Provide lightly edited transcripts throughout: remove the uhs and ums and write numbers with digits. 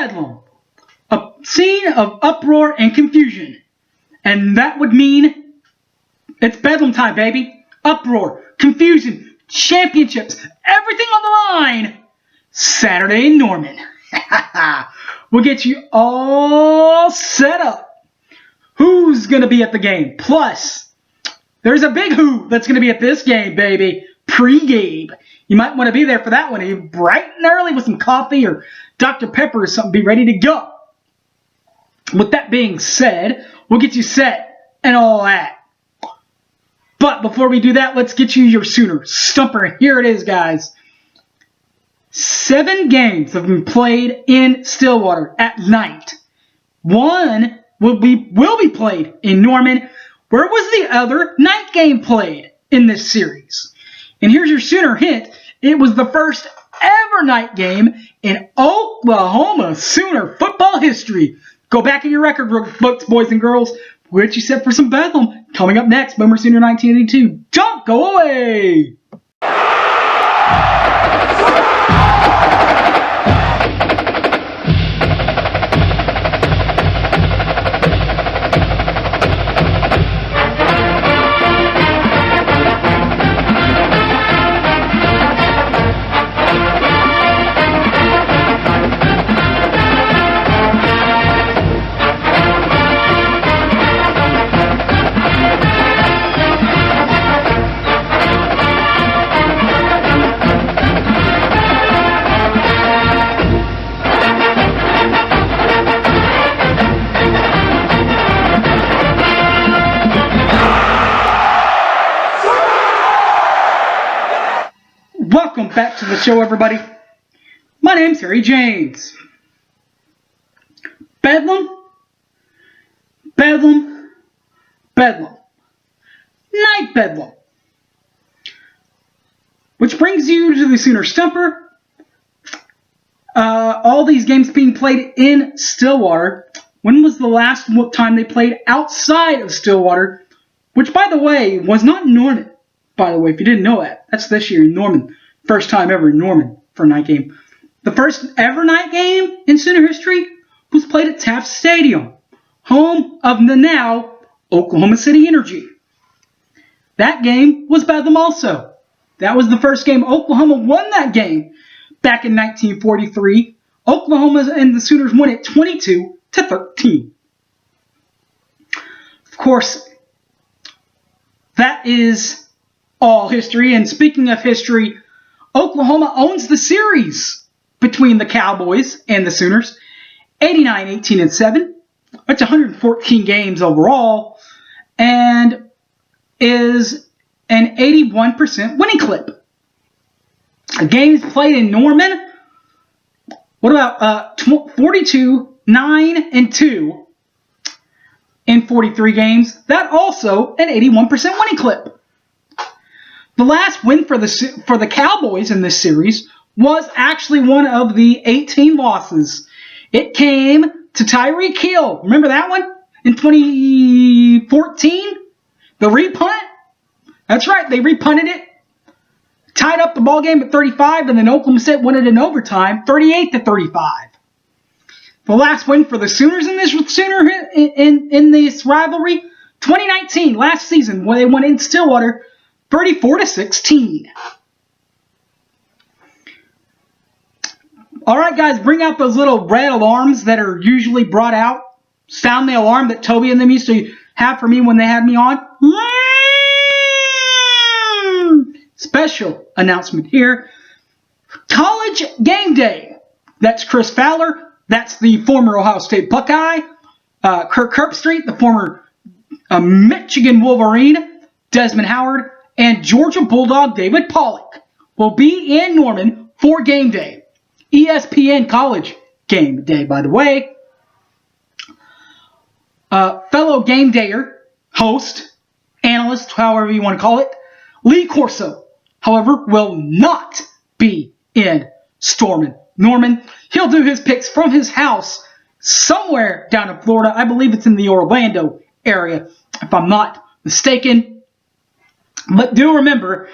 Bedlam, a scene of uproar and confusion. And that would mean it's Bedlam time, baby. Uproar, confusion, championships, everything on the line. Saturday in Norman. We'll get you all set up. Who's going to be at the game? Plus, there's a big who that's going to be at this game, baby. Pre-game. You might want to be there for that one. Bright and early with some coffee or Dr. Pepper or something. Be ready to go. With that being said, we'll get you set and all that. But before we do that, let's get you your Sooner Stumper. Here it is, guys. 7 games have been played in Stillwater at night. 1 will be played in Norman. Where was the other night game played in this series? And here's your Sooner hint. It was the first ever night game in Oklahoma Sooner football history. Go back in your record books, boys and girls. We'll get you set for some Bedlam. Coming up next, Boomer Sooner 1982. Don't go away! Welcome back to the show, everybody. My name's Harry James. Bedlam, Bedlam, Bedlam. Night Bedlam. Which brings you to the Sooner Stumper. All these games being played in Stillwater. When was the last time they played outside of Stillwater? Which, by the way, was not Norman. By the way, if you didn't know that. That's this year in Norman. First time ever in Norman for a night game. The first ever night game in Sooner history was played at Taft Stadium, home of the now Oklahoma City Energy. That game was Bedlam also. That was the first game Oklahoma won that game back in 1943. Oklahoma and the Sooners won it 22-13. Of course, that is all history. And speaking of history, Oklahoma owns the series between the Cowboys and the Sooners, 89-18-7. That's 114 games overall, and is an 81% winning clip. Games played in Norman. What about 42-9-2 in 43 games? That also an 81% winning clip. The last win for the Cowboys in this series was actually one of the 18 losses. It came to Tyreek Hill. Remember that one? In 2014? The repunt? That's right, they repunted it. Tied up the ball game at 35, and then Oklahoma State won it in overtime, 38-35. The last win for the Sooners in this rivalry, 2019, last season, when they won in Stillwater, 34-16. All right, guys, bring out those little red alarms that are usually brought out. Sound the alarm that Toby and them used to have for me when they had me on. Special announcement here. College game day. That's Chris Fowler. That's the former Ohio State Buckeye. Kirk Herbstreit, the former Michigan Wolverine. Desmond Howard. And Georgia Bulldog David Pollock will be in Norman for game day. ESPN College game day, by the way. Fellow game dayer, host, analyst, however you want to call it, Lee Corso, however, will not be in Norman. He'll do his picks from his house somewhere down in Florida. I believe it's in the Orlando area, if I'm not mistaken. But do remember,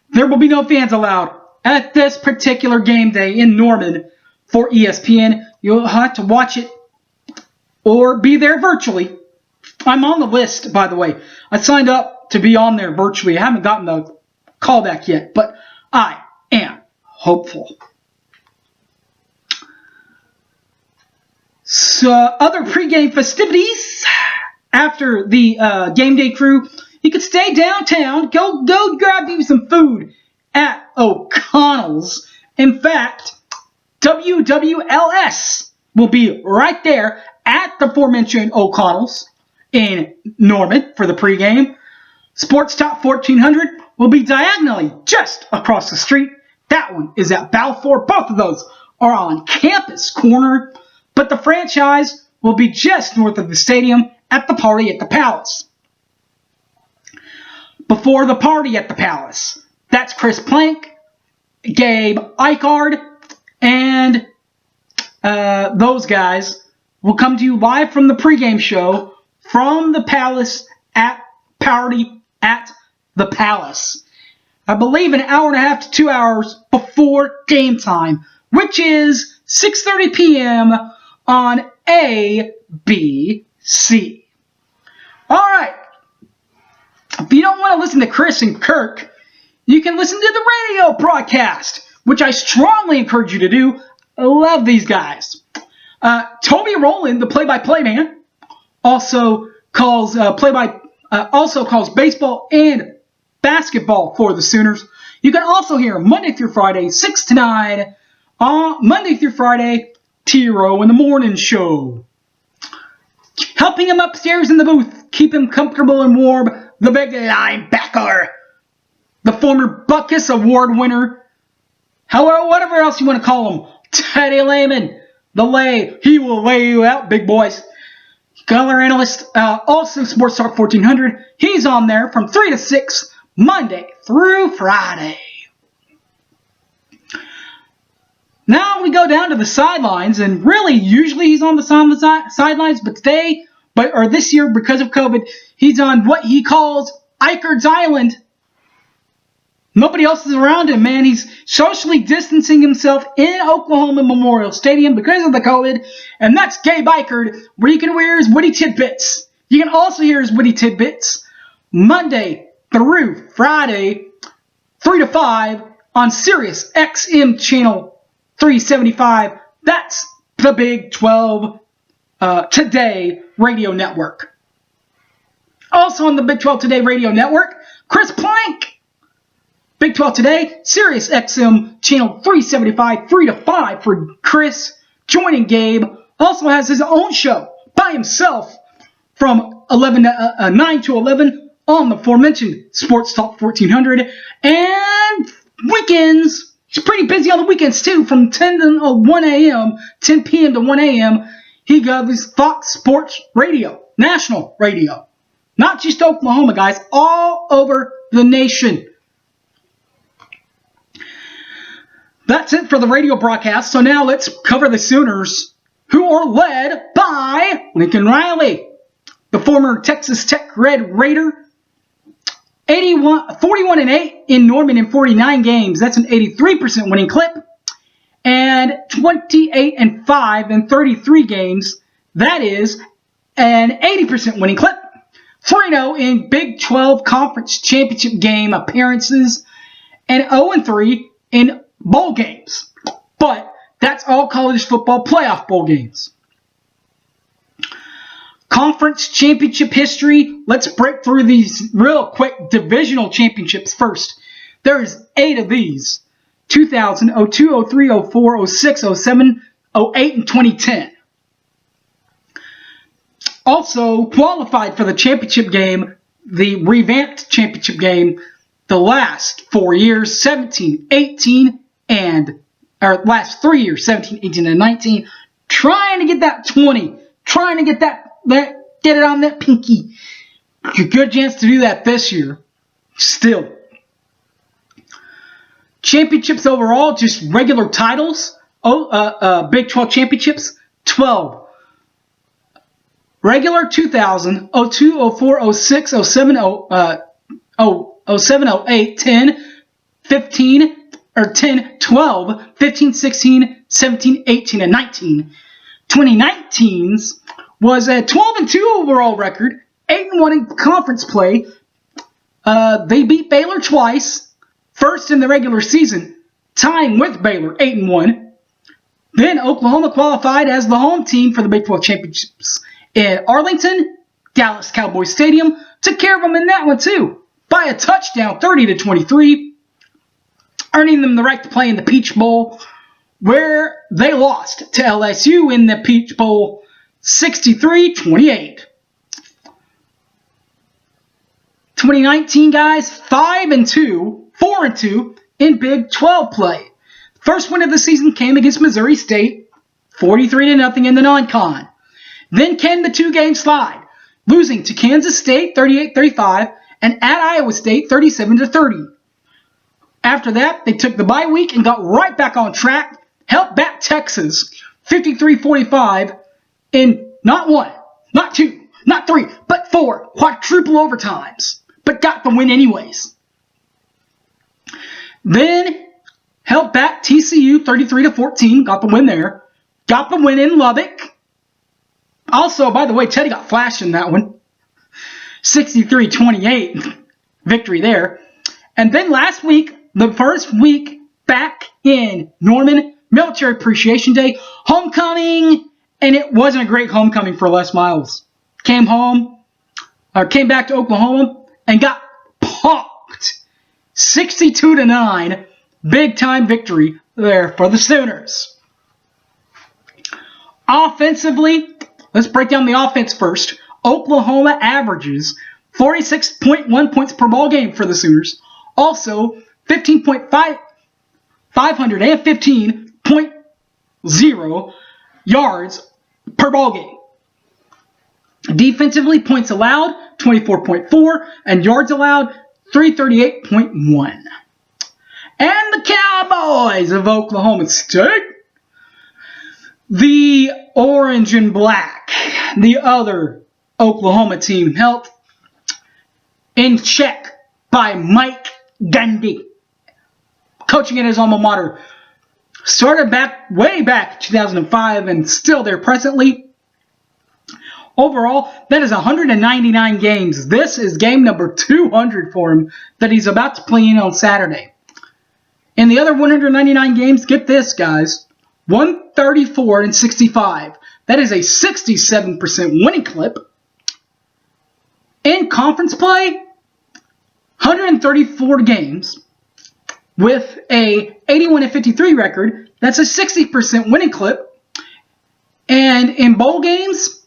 there will be no fans allowed at this particular game day in Norman for ESPN you'll have to watch it or be there virtually. I'm on the list, by the way. I signed up to be on there virtually. I haven't gotten the callback yet, but I am hopeful. So, other pregame festivities after the game day crew, you could stay downtown, go grab you some food at O'Connell's. In fact, WWLS will be right there at the aforementioned O'Connell's in Norman for the pregame. Sports Talk 1400 will be diagonally just across the street. That one is at Balfour. Both of those are on Campus Corner, but the franchise will be just north of the stadium at the Party at the Palace. Before the Party at the Palace, that's Chris Plank, Gabe Eichard, and those guys will come to you live from the pregame show from the Palace at Party at the Palace. I believe an hour and a half to 2 hours before game time, which is 6:30 p.m. on ABC. All right. If you don't want to listen to Chris and Kirk, you can listen to the radio broadcast, which I strongly encourage you to do. I love these guys. Toby Rowland, the play-by-play man, also calls baseball and basketball for the Sooners. You can also hear Monday through Friday, 6 to 9, Monday through Friday, T-Row in the Morning Show. Helping him upstairs in the booth, keep him comfortable and warm, the big linebacker, the former Buckus Award winner, however, whatever else you want to call him, Teddy Lehman, the lay, he will lay you out, big boys. Color analyst, also Sports Talk 1400, he's on there from 3 to 6, Monday through Friday. Now we go down to the sidelines, and really, usually he's on the sidelines, but this year, because of COVID, he's on what he calls Eichard's Island. Nobody else is around him, man. He's socially distancing himself in Oklahoma Memorial Stadium because of the COVID, and that's Gabe Eichard, where you can hear his witty tidbits. You can also hear his witty tidbits Monday through Friday, 3 to 5, on Sirius XM Channel 375. That's the Big 12 Today Radio Network. Also on the Big 12 Today Radio Network, Chris Plank. Big 12 Today, Sirius XM Channel 375, 3 to 5 for Chris. Joining Gabe. Also has his own show by himself from 9 to 11 on the aforementioned Sports Talk 1400. And weekends. He's pretty busy on the weekends, too, from 10 p.m. to 1 a.m. He goes Fox Sports Radio, national radio. Not just Oklahoma, guys, all over the nation. That's it for the radio broadcast. So now let's cover the Sooners, who are led by Lincoln Riley, the former Texas Tech Red Raider. 41-8 in Norman in 49 games. That's an 83% winning clip. And 28-5 in 33 games. That is an 80% winning clip. 3-0 in Big 12 Conference Championship game appearances. And 0-3 in bowl games. But that's all college football playoff bowl games. Conference championship history. Let's break through these real quick. Divisional championships first. There's 8 of these. 2000, 02, 03, 04, 06, 07, 08, and 2010. Also qualified for the championship game, the revamped championship game, the last 4 years, 17, 18, last 3 years, 17, 18, and 19. Trying to get that 20. Trying to get get it on that pinky. A good chance to do that this year. Still. Championships overall, just regular titles. Big 12 championships, 12. Regular 2000, 02, 04, 06, 07, 07, 08, 10, 15, or 10, 12, 15, 16, 17, 18, and 19. 2019's was a 12-2 overall record, 8-1 in conference play. They beat Baylor twice, first in the regular season, tying with Baylor 8-1. Then Oklahoma qualified as the home team for the Big 12 Championships in Arlington. Dallas Cowboys Stadium took care of them in that one too by a touchdown, 30-23, earning them the right to play in the Peach Bowl, where they lost to LSU in the Peach Bowl 63-28. 2019 guys, 5-2, 4-2 in Big 12 play. First win of the season came against Missouri State, 43-0 in the non-con. Then came the two-game slide, losing to Kansas State 38-35 and at Iowa State 37-30. After that, they took the bye week and got right back on track, helped back Texas 53-45 in not one, not two, not three, but 4 quadruple overtimes, but got the win anyways. Then helped back TCU 33-14, got the win there. Got the win in Lubbock. Also, by the way, Teddy got flashed in that one. 63-28 victory there. And then last week, the first week back in Norman, Military Appreciation Day, homecoming, and it wasn't a great homecoming for Les Miles. Came back to Oklahoma and got punked. 62-9, big time victory there for the Sooners. Offensively, let's break down the offense first. Oklahoma averages 46.1 points per ball game for the Sooners. Also, 515.0 yards per ball game. Defensively, points allowed 24.4 and yards allowed 338.1. And the Cowboys of Oklahoma State, the orange and black, the other Oklahoma team, held in check by Mike Gundy, coaching at his alma mater. Started way back 2005 and still there presently. Overall, that is 199 games. This is game number 200 for him that he's about to play in on Saturday. In the other 199 games, get this, guys, 134-65. That is a 67% winning clip. In conference play, 134 games with a 81-53 record. That's a 60% winning clip. And in bowl games,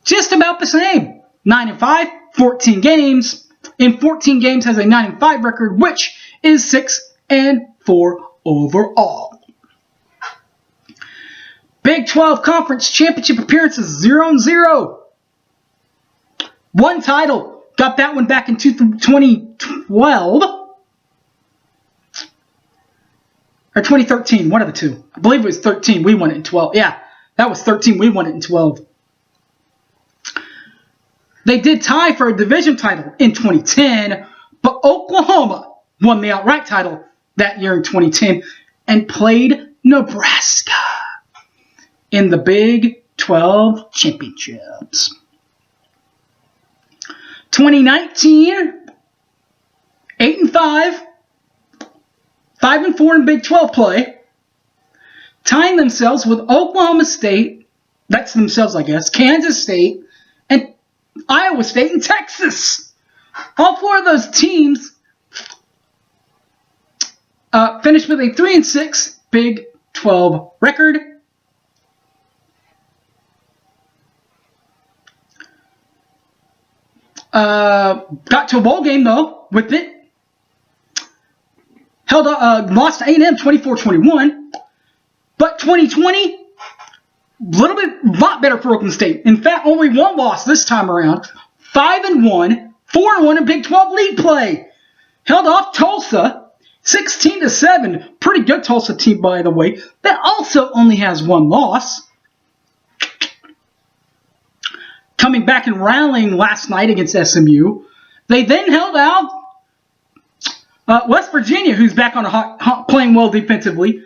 just about the same. 9-5, 14 games. In 14 games has a 9-5 record, which is 6-4 overall. Big 12 Conference Championship appearances, 0-0. One title. Got that one back in 2012. Or 2013, one of the two. I believe it was 13. We won it in 12. Yeah, that was 13. We won it in 12. They did tie for a division title in 2010, but Oklahoma won the outright title that year in 2010 and played Nebraska in the Big 12 Championships. 2019, 8-5, 5-4 in Big 12 play, tying themselves with Oklahoma State, that's themselves I guess, Kansas State, and Iowa State and Texas. All 4 of those teams finished with a 3-6 Big 12 record. Got to a bowl game though with it. Lost to A&M 24-21. But 2020, lot better for Oklahoma State. In fact, only one loss this time around. 5-1, 4-1 in Big 12 league play. Held off Tulsa 16-7. Pretty good Tulsa team, by the way. That also only has one loss. Coming back and rallying last night against SMU. They then held out West Virginia, who's back on playing well defensively.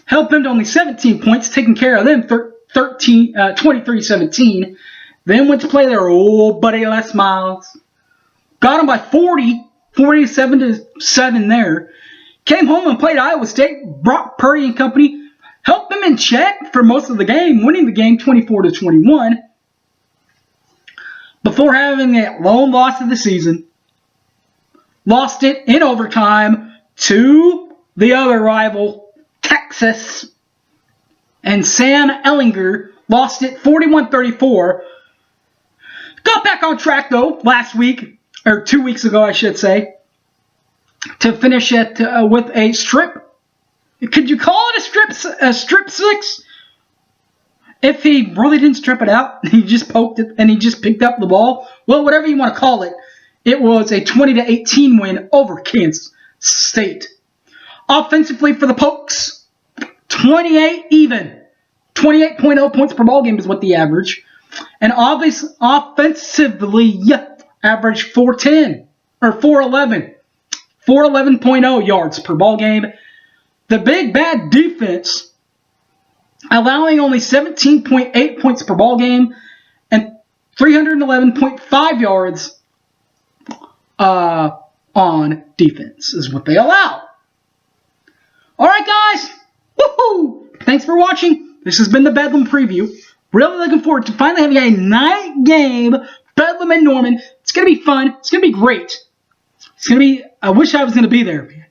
Held them to only 17 points, taking care of them 23-17. Then went to play their old buddy Les Miles. Got them by 47-7 there. Came home and played Iowa State. Brock Purdy and company helped them in check for most of the game, winning the game 24-21. Before having that lone loss of the season. Lost it in overtime to the other rival, Texas. And Sam Ehlinger lost it 41-34. Got back on track, though, last week, or 2 weeks ago, I should say, to finish it with a strip. Could you call it a strip six? If he really didn't strip it out, he just poked it and he just picked up the ball. Well, whatever you want to call it, it was a 20-18 win over Kansas State. Offensively for the Pokes, 28 even. 28.0 points per ball game is what the average. And offensively, average 410 or 411. 411.0 yards per ball game. The big bad defense, allowing only 17.8 points per ball game and 311.5 yards on defense is what they allow. All right, guys. Woohoo! Thanks for watching. This has been the Bedlam preview. Really looking forward to finally having a night game, Bedlam and Norman. It's going to be fun. It's going to be great. It's going to be, I wish I was going to be there.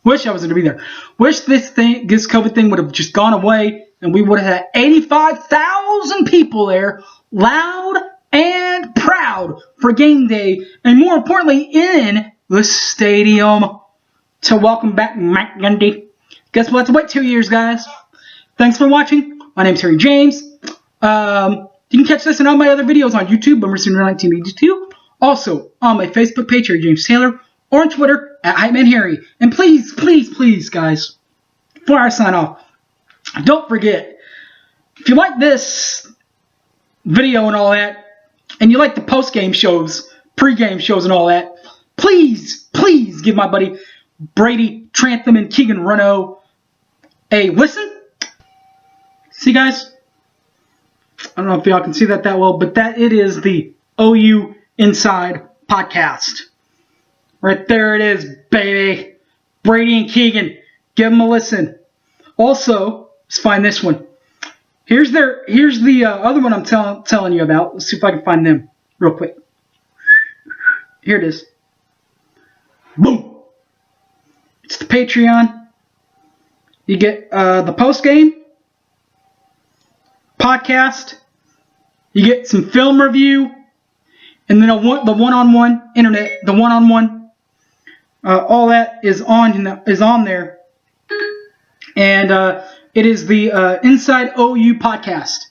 Wish this COVID thing would have just gone away and we would have had 85,000 people there, loud and proud for game day, and more importantly, in the stadium to welcome back Mike Gundy. Guess we'll have to wait 2 years, guys. Thanks for watching. My name's Harry James. You can catch this and all my other videos on YouTube, BoomerSooner1982. Also, on my Facebook page, Harry James Taylor, or on Twitter, @HypeManHarry. And please, please, please, guys, before I sign off, don't forget, if you like this video and all that, and you like the post-game shows, pre-game shows and all that, please, please give my buddy Brady Trantham and Keegan Runo a listen. See, guys? I don't know if y'all can see that well, but it is the OU Inside Podcast. Right there it is, baby. Brady and Keegan. Give them a listen. Also, let's find this one. Here's the other one I'm telling you about. Let's see if I can find them real quick. Here it is. Boom. It's the Patreon. You get the post-game podcast. You get some film review. And then the one-on-one internet, the one-on-one. All that is on there. And it is the Inside OU Podcast.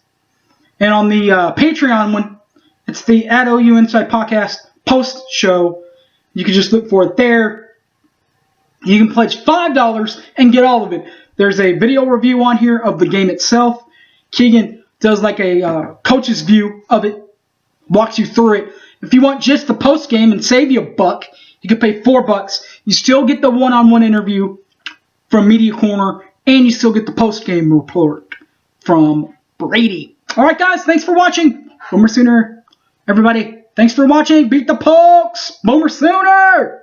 And on the Patreon one, it's the @OU Inside Podcast post show. You can just look for it there. You can pledge $5 and get all of it. There's a video review on here of the game itself. Keegan does like a coach's view of it, walks you through it. If you want just the post game and save you $1, you can pay $4. You still get the one-on-one interview from Media Corner, and you still get the post-game report from Brady. All right, guys, thanks for watching. Boomer Sooner, everybody. Thanks for watching. Beat the Pokes. Boomer Sooner.